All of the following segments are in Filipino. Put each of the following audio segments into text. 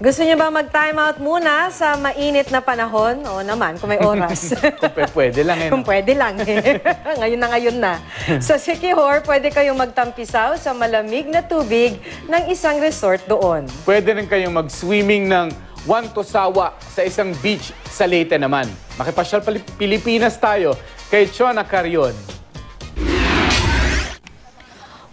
Gusto niyo ba mag-time out muna sa mainit na panahon? Oo naman, kung may oras. Kung pwede lang. Kung pwede lang. Ngayon na. Sa Siquijor, pwede kayong magtampisaw sa malamig na tubig ng isang resort doon. Pwede rin kayong mag-swimming ng Wantosawa sa isang beach sa Leyte naman. Makipasyal Pilipinas tayo kay Chona Carion.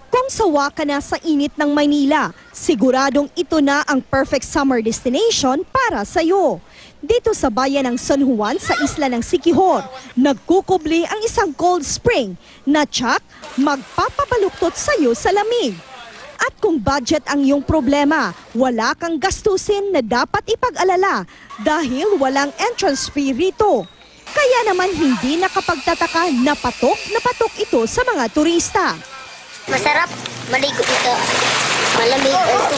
Kung sawa ka na sa init ng Maynila, siguradong ito na ang perfect summer destination para sa iyo. Dito sa bayan ng San Juan sa isla ng Siquijor, nagkukubli ang isang cold spring na tsak magpapabaluktot sa iyo sa lamig. At kung budget ang iyong problema, wala kang gastusin na dapat ipag-alala dahil walang entrance fee rito. Kaya naman hindi nakapagtataka na patok ito sa mga turista. Masarap maligo dito. Malamig ito.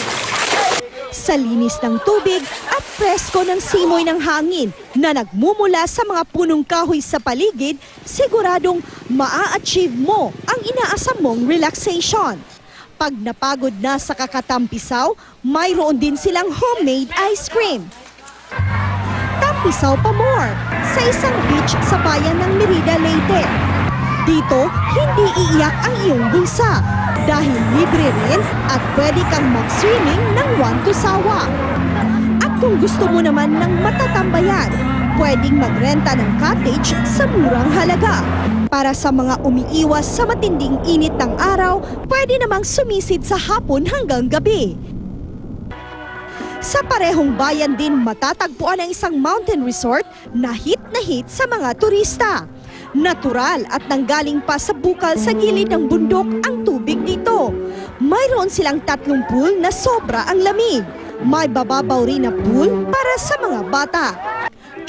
Sa linis ng tubig at presko ng simoy ng hangin na nagmumula sa mga punong kahoy sa paligid, siguradong maa-achieve mo ang inaasam mong relaxation. Pag napagod na sa kakatampisaw, mayroon din silang homemade ice cream. Tampisaw pa more sa isang beach sa bayan ng Merida, Leyte. Dito, hindi iiyak ang iyong bulsa dahil libre rin at pwede kang mag-swimming ng Wantosawa. At kung gusto mo naman ng matatambayan, pwedeng magrenta ng cottage sa murang halaga. Para sa mga umiiwas sa matinding init ng araw, pwede namang sumisid sa hapon hanggang gabi. Sa parehong bayan din matatagpuan ang isang mountain resort na hit sa mga turista. Natural at nanggaling pa sa bukal sa gilid ng bundok ang tubig dito. Mayroon silang 3 pool na sobra ang lamig. May bababaw rin na pool para sa mga bata.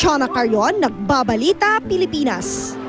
Chona Carion, Nagbabalita, Pilipinas.